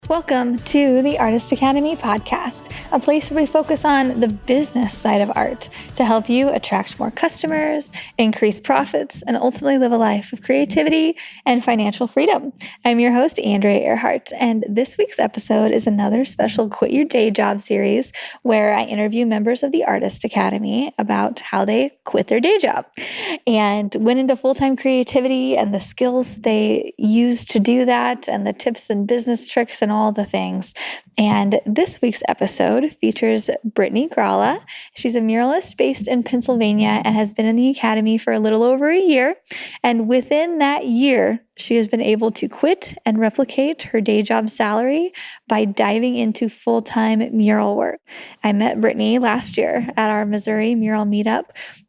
Welcome to the Artist Academy podcast, a place where we focus on the business side of art to help you attract more customers, increase profits, and ultimately live a life of creativity and financial freedom. I'm your host, Andrea Earhart, and this week's episode is another special Quit Your Day Job series where I interview members of the Artist Academy about how they quit their day job and went into full-time creativity and the skills they use to do that and the tips and business tricks and all the things. And this week's episode features Brittany Grala. She's a muralist based in Pennsylvania and has been in the academy for a little over a year. And within that year, she has been able to quit and replicate her day job salary by diving into full-time mural work. I met Brittany last year at our Missouri Mural Meetup,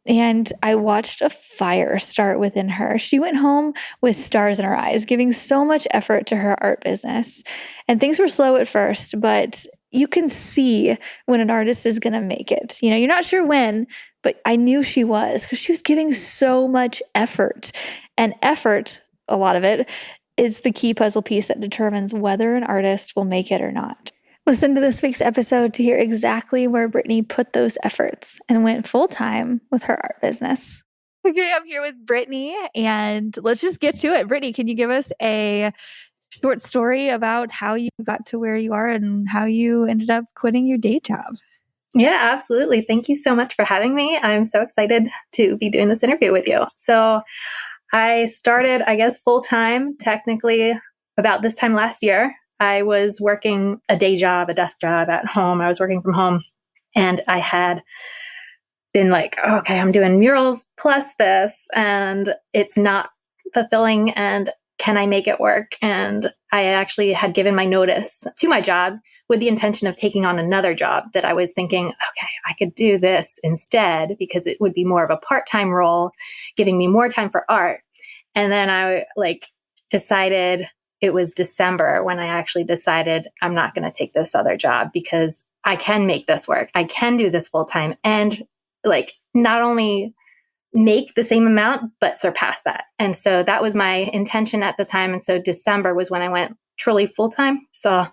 and I watched a fire start within her. She went home with stars in her eyes, giving so much effort to her art business. And things were slow at first, but you can see when an artist is going to make it. You know, you're not sure when, but I knew she was because she was giving so much effort. And effort, a lot of it, is the key puzzle piece that determines whether an artist will make it or not. Listen to this week's episode to hear exactly where Brittany put those efforts and went full-time with her art business. Okay, I'm here with Brittany, and let's just get to it. Brittany, can you give us a short story about how you got to where you are and how you ended up quitting your day job? Yeah, absolutely. Thank you so much for having me. I'm so excited to be doing this interview with you. So I started, full-time, technically about this time last year. I was working a day job, a desk job at home. I was working from home, and I had been like, okay, I'm doing murals plus this, and it's not fulfilling, and can I make it work? And I actually had given my notice to my job with the intention of taking on another job that I was thinking, okay, I could do this instead because it would be more of a part-time role, giving me more time for art. And then I decided, it was December when I actually decided I'm not going to take this other job because I can make this work. I can do this full-time and not only make the same amount, but surpass that. And so that was my intention at the time. And so December was when I went truly full-time. So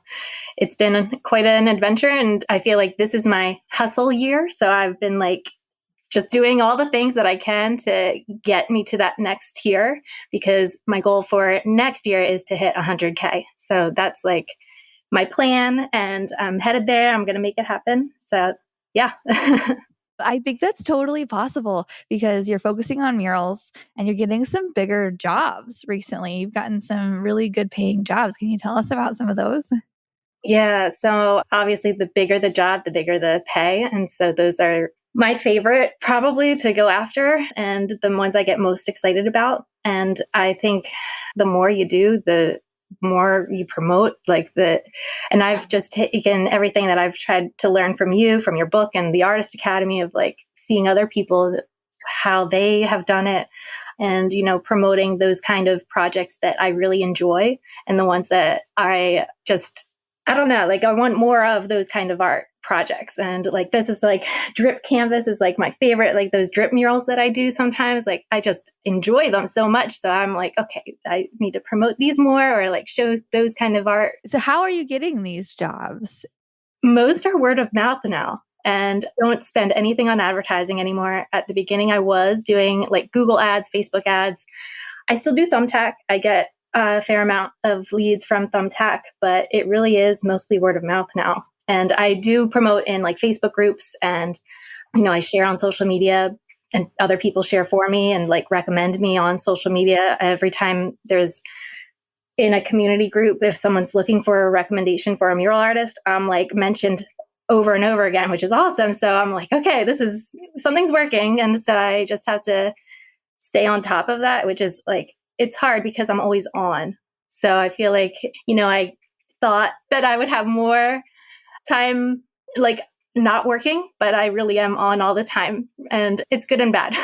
it's been quite an adventure. And I feel like this is my hustle year. So I've been just doing all the things that I can to get me to that next tier, because my goal for next year is to hit 100K. So that's my plan, and I'm headed there. I'm going to make it happen. So yeah. I think that's totally possible because you're focusing on murals and you're getting some bigger jobs recently. You've gotten some really good paying jobs. Can you tell us about some of those? Yeah. So obviously the bigger the job, the bigger the pay. And so those are my favorite probably to go after and the ones I get most excited about. And I think the more you do, the more you promote and I've just taken everything that I've tried to learn from you, from your book and the Artist Academy of seeing other people, how they have done it and, promoting those kind of projects that I really enjoy and the ones that I don't know, I want more of those kind of art projects. And this is drip canvas is my favorite, those drip murals that I do sometimes, I just enjoy them so much. So I'm okay, I need to promote these more or show those kind of art. So how are you getting these jobs? Most are word of mouth now, and don't spend anything on advertising anymore. At the beginning, I was doing Google ads, Facebook ads. I still do Thumbtack. I get a fair amount of leads from Thumbtack, but it really is mostly word of mouth now. And I do promote in Facebook groups, and, I share on social media and other people share for me and recommend me on social media. Every time there's in a community group, if someone's looking for a recommendation for a mural artist, I'm mentioned over and over again, which is awesome. So I'm okay, something's working. And so I just have to stay on top of that, which is it's hard because I'm always on. So I feel I thought that I would have more time not working, but I really am on all the time, and it's good and bad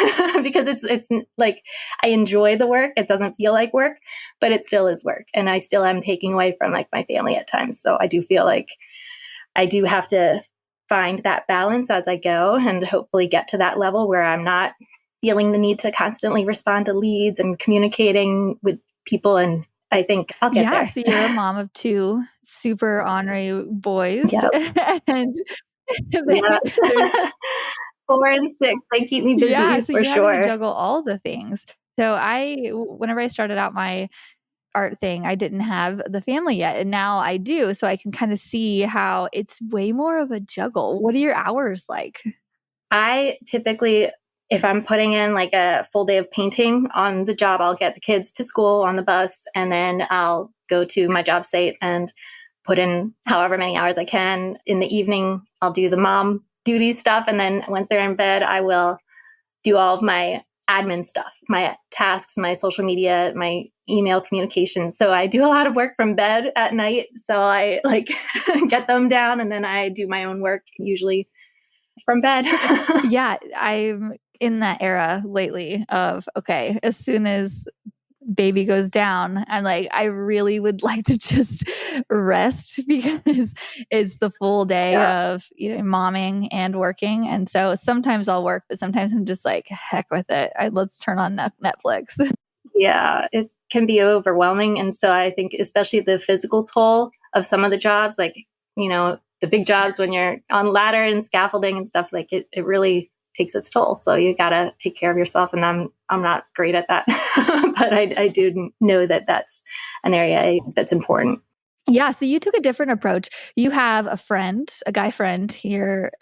because it's I enjoy the work. It doesn't feel like work, but it still is work, and I still am taking away from my family at times. So I do feel I do have to find that balance as I go, and hopefully get to that level where I'm not feeling the need to constantly respond to leads and communicating with people and I think I'll get Yeah, there. so you're a mom of two super ornery boys, Yep. and Yeah. there's 4 and 6, they keep me yeah, busy so for you're having to sure. juggle all the things. So whenever I started out my art thing, I didn't have the family yet, and now I do, so I can kind of see how it's way more of a juggle. What are your hours like? I typically, if I'm putting in like a full day of painting on the job, I'll get the kids to school on the bus, and then I'll go to my job site and put in however many hours I can. In the evening, I'll do the mom duty stuff. And then once they're in bed, I will do all of my admin stuff, my tasks, my social media, my email communications. So I do a lot of work from bed at night. So I like get them down, and then I do my own work usually from bed. Yeah, I'm in that era lately of, okay, as soon as baby goes down, I'm like, I really would like to just rest because it's the full day Yeah. of, momming and working. And so sometimes I'll work, but sometimes I'm just like, heck with it. Let's turn on Netflix. Yeah, it can be overwhelming. And so I think, especially the physical toll of some of the jobs, like, the big jobs when you're on ladder and scaffolding and stuff, like it really takes its toll. So you got to take care of yourself. And I'm not great at that, but I do know that that's an area that's important. Yeah, so you took a different approach. You have a guy friend here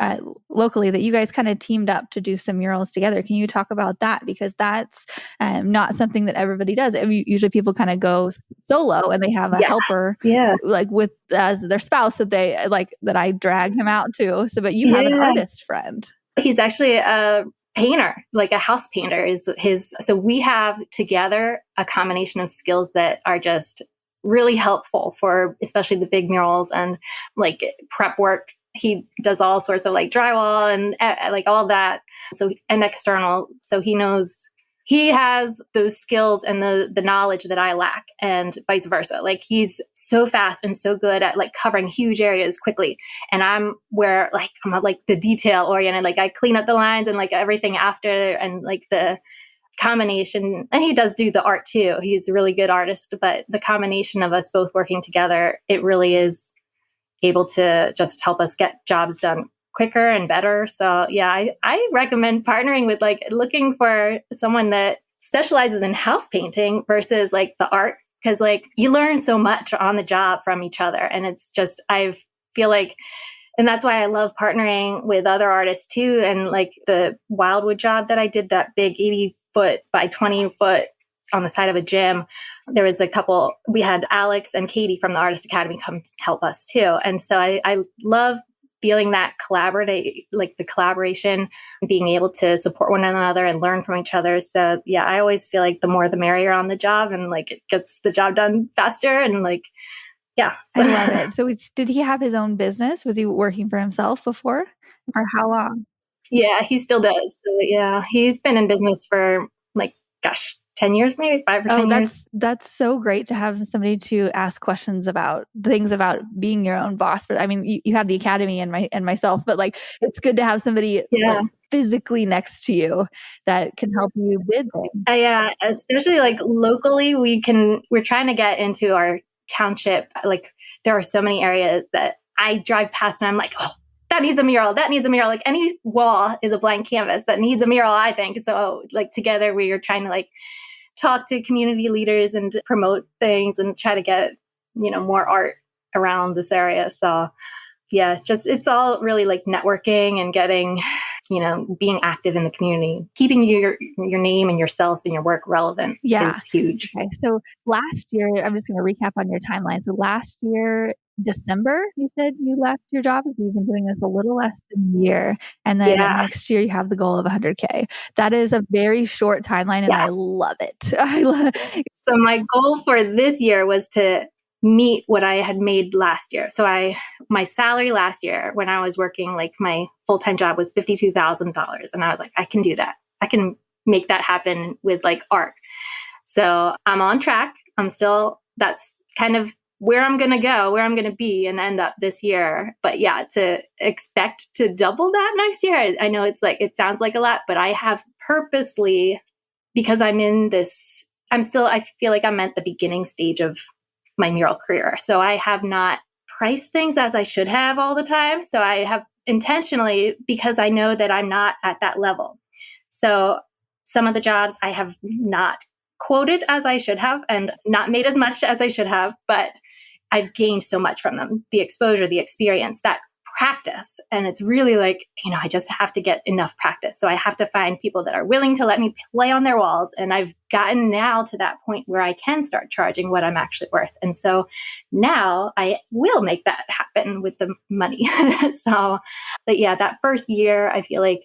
locally that you guys kind of teamed up to do some murals together. Can you talk about that? Because that's not something that everybody does. I mean, usually people kind of go solo and they have a Yes. helper, Yeah. like with as their spouse that they like that I drag him out to. So, but you have an Yeah. artist friend. He's actually a painter, like a house painter is his. So we have together a combination of skills that are just really helpful for especially the big murals and like prep work. He does all sorts of like drywall and like all that. So, and external. So he has those skills and the knowledge that I lack, and vice versa. Like he's so fast and so good at like covering huge areas quickly. And I'm like the detail oriented, like I clean up the lines and like everything after, and like the combination, and he does do the art too. He's a really good artist, but the combination of us both working together, it really is able to just help us get jobs done quicker and better. So yeah, I recommend partnering with like looking for someone that specializes in house painting versus like the art, because like you learn so much on the job from each other. And it's just, I feel like, and that's why I love partnering with other artists too. And like the Wildwood job that I did, that big 80-foot by 20-foot on the side of a gym, there was a couple, we had Alex and Katie from the Artist Academy come to help us too. And so I love feeling that like the collaboration, being able to support one another and learn from each other. So yeah, I always feel like the more the merrier on the job, and like it gets the job done faster. And like, yeah. I love it. So did he have his own business? Was he working for himself before? For how long? Yeah, he still does. So yeah, he's been in business for like, gosh, 10 years, maybe 5 or Oh, 10 years. that's so great to have somebody to ask questions about things about being your own boss. But I mean, you have the academy and myself, but like it's good to have somebody Yeah. like physically next to you that can help you bid things. Yeah, especially like locally, we're trying to get into our township. Like there are so many areas that I drive past and I'm like, oh, that needs a mural. That needs a mural. Like any wall is a blank canvas that needs a mural, I think. So like together we are trying to like talk to community leaders and promote things and try to get, more art around this area. So yeah, just it's all really like networking and getting, being active in the community, keeping your name and yourself and your work relevant is huge. Okay. So last year, I'm just going to recap on your timeline. So last year, December, you said you left your job. You've been doing this a little less than a year. And then Yeah. next year, you have the goal of 100K. That is a very short timeline, and Yeah. I love it. I love. So my goal for this year was to meet what I had made last year. So my salary last year when I was working, like my full-time job was $52,000. And I was like, I can do that. I can make that happen with like art. So I'm on track. That's kind of where I'm going to go, where I'm going to be and end up this year. But yeah, to expect to double that next year, I know it's like, it sounds like a lot, but I have purposely, because I'm in this I feel like I'm at the beginning stage of my mural career. So I have not priced things as I should have all the time. So I have intentionally, because I know that I'm not at that level. So some of the jobs I have not quoted as I should have and not made as much as I should have, but I've gained so much from them. The exposure, the experience, that practice. And it's really like, I just have to get enough practice. So I have to find people that are willing to let me play on their walls. And I've gotten now to that point where I can start charging what I'm actually worth. And so now I will make that happen with the money. But yeah, that first year, I feel like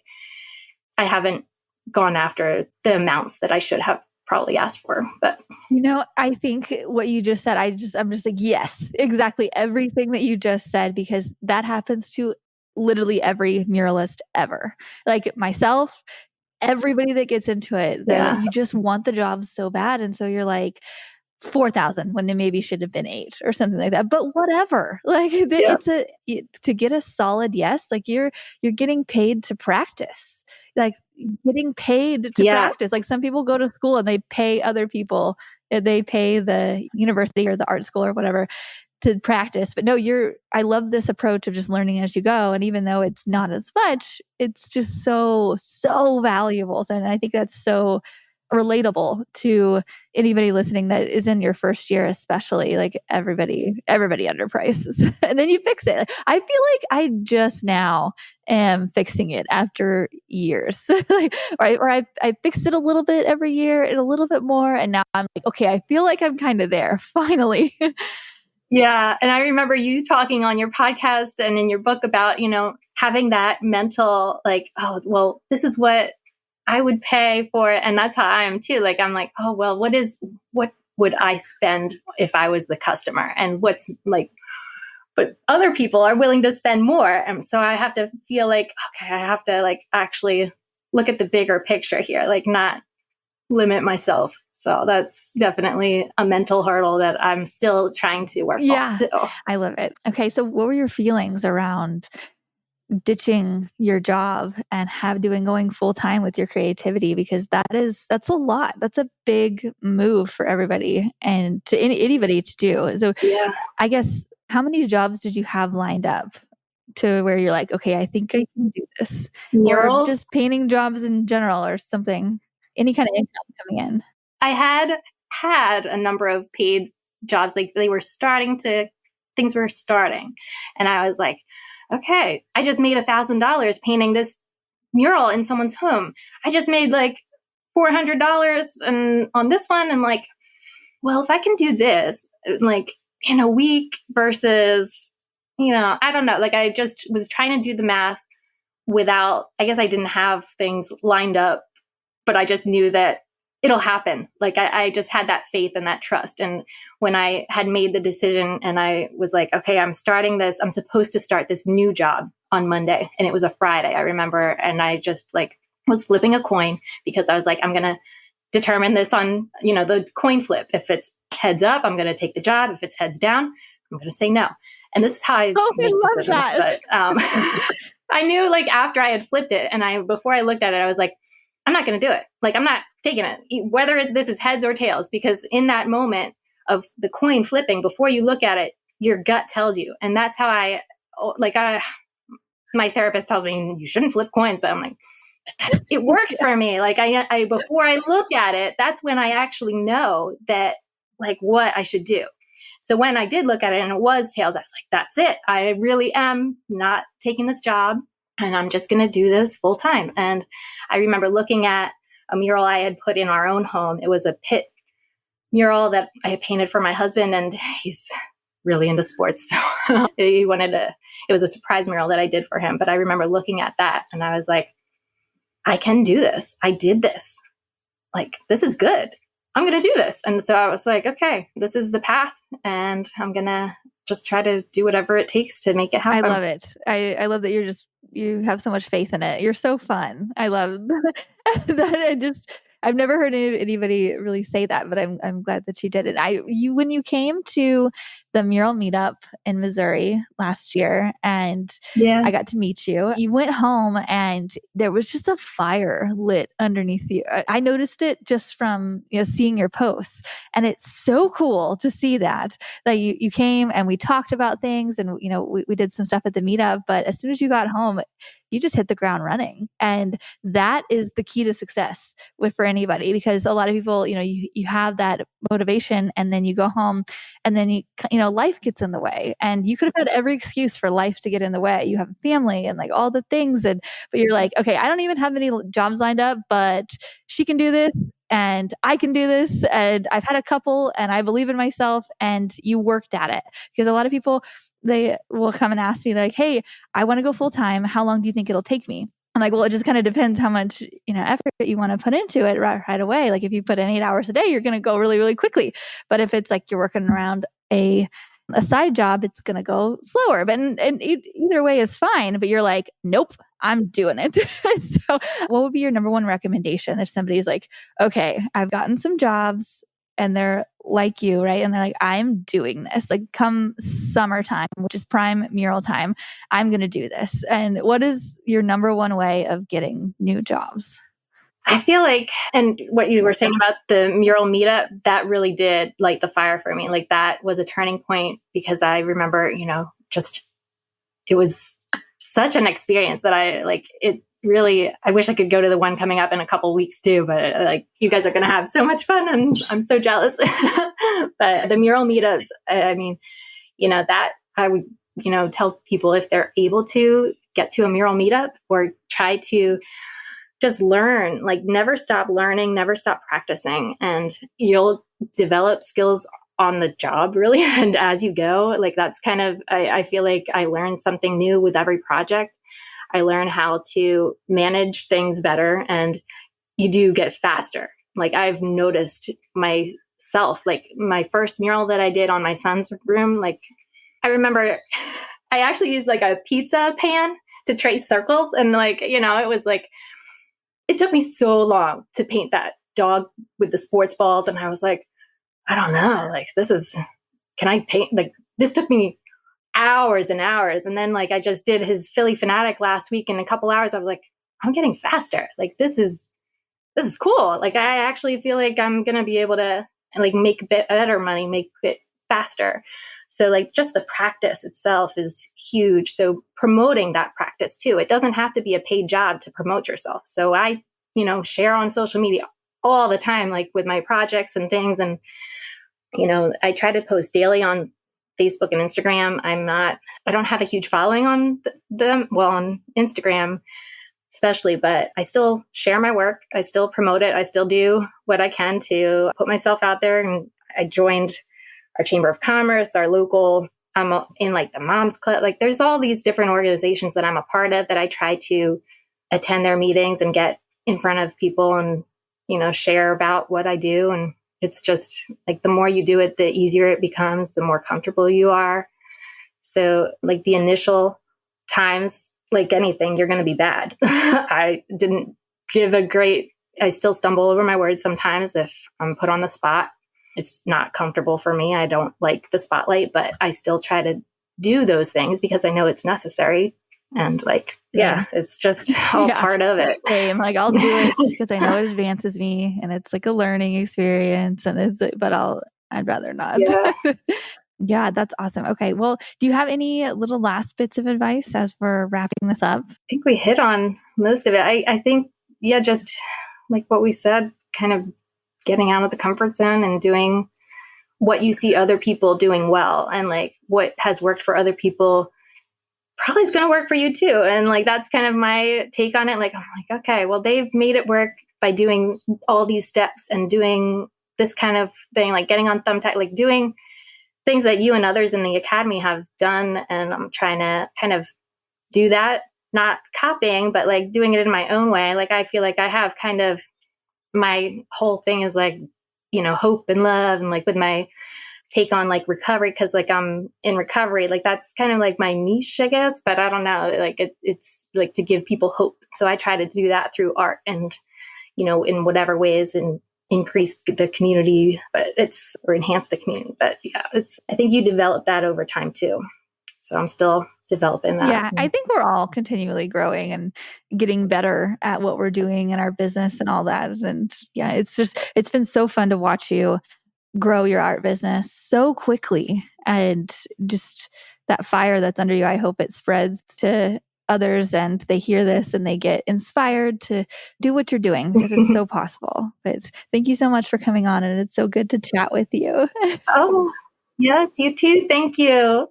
I haven't gone after the amounts that I should have probably asked for. But I think what you just said, I'm just like, yes, exactly everything that you just said, because that happens to literally every muralist ever. Like myself, everybody that gets into it, you just want the jobs so bad. And so you're like, 4,000 when it maybe should have been 8 or something like that. But whatever, like to get a solid yes, like you're getting paid to practice, like getting paid to practice. Like some people go to school and they pay other people, they pay the university or the art school or whatever to practice. But no, I love this approach of just learning as you go. And even though it's not as much, it's just so valuable. And I think that's so relatable to anybody listening that is in your first year, especially. Like everybody underprices and then you fix it. I feel like I just now am fixing it after years. Or I fixed it a little bit every year and a little bit more. And now I'm like, okay, I feel like I'm kind of there finally. Yeah. And I remember you talking on your podcast and in your book about, having that mental, like, oh, well, this is what I would pay for it. And that's how I am too. Like, I'm like, oh, well, what would I spend if I was the customer? And but other people are willing to spend more. And so I have to feel like, okay, I have to like actually look at the bigger picture here, like not limit myself. So that's definitely a mental hurdle that I'm still trying to work on too. I love it. Okay. So what were your feelings around ditching your job and going full time with your creativity? Because that's a lot. That's a big move for everybody and to anybody to do. So I guess, how many jobs did you have lined up to where you're like, okay, I think I can do this? Murals? Or just painting jobs in general or something, any kind of income coming in? I had a number of paid jobs. Like things were starting. And I was like, okay, I just made $1,000 painting this mural in someone's home. I just made like $400 and on this one. I'm like, well, if I can do this like in a week versus, I don't know. Like I just was trying to do the math I guess I didn't have things lined up, but I just knew that it'll happen. Like I just had that faith and that trust. And when I had made the decision and I was like, okay, I'm supposed to start this new job on Monday. And it was a Friday, I remember. And I just like was flipping a coin because I was like, I'm going to determine this on, the coin flip. If it's heads up, I'm going to take the job. If it's heads down, I'm going to say no. And this is how I make decisions. But I knew like after I had flipped it and before I looked at it, I was like, I'm not going to do it. Like, I'm not taking it, whether this is heads or tails, because in that moment of the coin flipping, before you look at it, your gut tells you. And that's how my therapist tells me you shouldn't flip coins, but I'm like, it works for me. Like I before I look at it, that's when I actually know that like what I should do. So when I did look at it and it was tails, I was like, that's it. I really am not taking this job. And I'm just going to do this full time. And I remember looking at a mural I had put in our own home. It was a pit mural that I had painted for my husband, and he's really into sports. So it was a surprise mural that I did for him. But I remember looking at that and I was like, I can do this. I did this. Like, this is good. I'm going to do this. And so I was like, okay, this is the path. And I'm going to just try to do whatever it takes to make it happen. I love it. I love that you have so much faith in it. You're so fun. I love that. I've never heard anybody really say that, but I'm glad that you did it. When you came to the Mural Meetup in Missouri last year, and Yeah. I got to meet you. You went home and there was just a fire lit underneath you. I noticed it just from seeing your posts, and it's so cool to see that you came and we talked about things, and we did some stuff at the meetup. But as soon as you got home, you just hit the ground running, and that is the key to success for anybody, because a lot of people, you have that motivation, and then you go home, and then life gets in the way, and you could have had every excuse for life to get in the way. You have a family and like all the things, but you're like, okay, I don't even have many jobs lined up, but she can do this and I can do this, and I've had a couple and I believe in myself, and you worked at it. Because a lot of people, they will come and ask me like, hey, I want to go full time. How long do you think it'll take me? I'm like, well, it just kind of depends how much, effort you want to put into it right away. Like if you put in 8 hours a day, you're going to go really, really quickly. But if it's like you're working around a side job, it's going to go slower. But and either way is fine. But you're like, nope, I'm doing it. So what would be your number one recommendation if somebody's like, okay, I've gotten some jobs and they're like you, right? And they're like, I'm doing this. Like come summertime, which is prime mural time, I'm going to do this. And what is your number one way of getting new jobs? I feel like, and what you were saying about the mural meetup, that really did light the fire for me. Like that was a turning point, because I remember, just it was such an experience that I wish I could go to the one coming up in a couple weeks too, but like you guys are going to have so much fun and I'm so jealous. But the mural meetups, I mean, that I would, tell people if they're able to get to a mural meetup or try to just learn, like never stop learning, never stop practicing, and you'll develop skills on the job really. And as you go, like that's kind of, I feel like I learned something new with every project. I learn how to manage things better, and you do get faster. Like I've noticed myself, like my first mural that I did on my son's room, like I remember I actually used like a pizza pan to trace circles. And like, it was like, it took me so long to paint that dog with the sports balls. And I was like, I don't know, like can I paint? Like this took me hours and hours. And then like, I just did his Philly Fanatic last week in a couple hours. I was like, I'm getting faster. Like, this is cool. Like, I actually feel like I'm going to be able to like make a bit better money, make it faster. So like just the practice itself is huge. So promoting that practice too, it doesn't have to be a paid job to promote yourself. So I, share on social media all the time, like with my projects and things. And, I try to post daily on Facebook and Instagram. I don't have a huge following on them. Well, on Instagram, especially, but I still share my work. I still promote it. I still do what I can to put myself out there. And I joined our Chamber of Commerce, our local, I'm in like the Moms Club. Like there's all these different organizations that I'm a part of that I try to attend their meetings and get in front of people and, share about what I do. And it's just like, the more you do it, the easier it becomes, the more comfortable you are. So like the initial times, like anything, you're going to be bad. I still stumble over my words sometimes if I'm put on the spot. It's not comfortable for me. I don't like the spotlight, but I still try to do those things because I know it's necessary. And like, yeah, it's just all part of it. Same. Like I'll do it because I know it advances me and it's like a learning experience, and I'd rather not. Yeah. Yeah, that's awesome. Okay. Well, do you have any little last bits of advice as we're wrapping this up? I think we hit on most of it. I think, yeah, just like what we said, kind of getting out of the comfort zone and doing what you see other people doing well, and like what has worked for other people probably is going to work for you too. And like, that's kind of my take on it. Like, I'm like, okay, well, they've made it work by doing all these steps and doing this kind of thing, like getting on Thumbtack, like doing things that you and others in the academy have done. And I'm trying to kind of do that, not copying, but like doing it in my own way. Like, I feel like I have kind of, my whole thing is like, hope and love, and like with my take on like recovery, because like I'm in recovery, like that's kind of like my niche, I guess, but I don't know, like it's like to give people hope. So I try to do that through art and, in whatever ways, and increase the community, or enhance the community. But yeah, I think you develop that over time too. So I'm still developing that. Yeah, I think we're all continually growing and getting better at what we're doing in our business and all that. And yeah, it's been so fun to watch you grow your art business so quickly, and just that fire that's under you. I hope it spreads to others and they hear this and they get inspired to do what you're doing, because it's so possible. But thank you so much for coming on, and it's so good to chat with you. Oh, yes, you too. Thank you.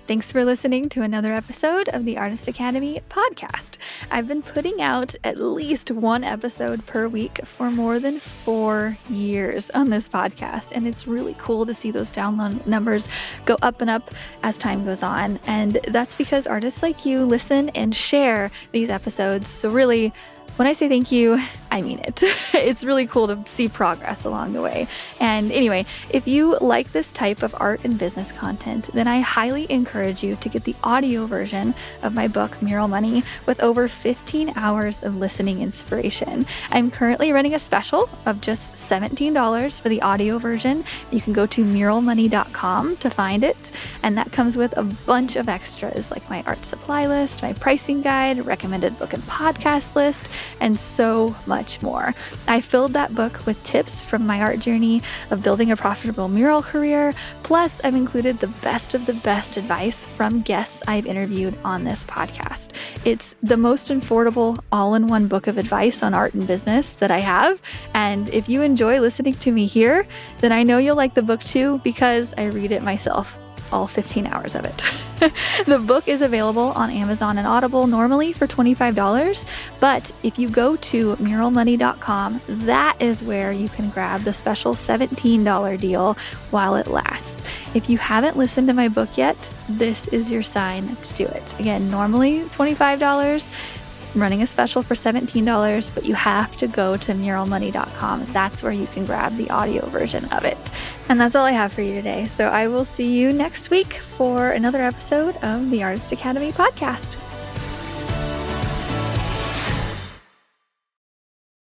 Thanks for listening to another episode of the Artist Academy podcast. I've been putting out at least one episode per week for more than 4 years on this podcast, and it's really cool to see those download numbers go up and up as time goes on. And that's because artists like you listen and share these episodes. So really, when I say thank you, I mean it. It's really cool to see progress along the way. And anyway, if you like this type of art and business content, then I highly encourage you to get the audio version of my book, Mural Money, with over 15 hours of listening inspiration. I'm currently running a special of just $17 for the audio version. You can go to muralmoney.com to find it. And that comes with a bunch of extras like my art supply list, my pricing guide, recommended book and podcast list, and so much more. I filled that book with tips from my art journey of building a profitable mural career. Plus, I've included the best of the best advice from guests I've interviewed on this podcast. It's the most affordable all-in-one book of advice on art and business that I have. And if you enjoy listening to me here, then I know you'll like the book too, because I read it myself, all 15 hours of it. The book is available on Amazon and Audible normally for $25, but if you go to muralmoney.com, that is where you can grab the special $17 deal while it lasts. If you haven't listened to my book yet, this is your sign to do it. Again, normally $25, I'm running a special for $17, but you have to go to muralmoney.com. That's where you can grab the audio version of it. And that's all I have for you today. So I will see you next week for another episode of the Artist Academy podcast.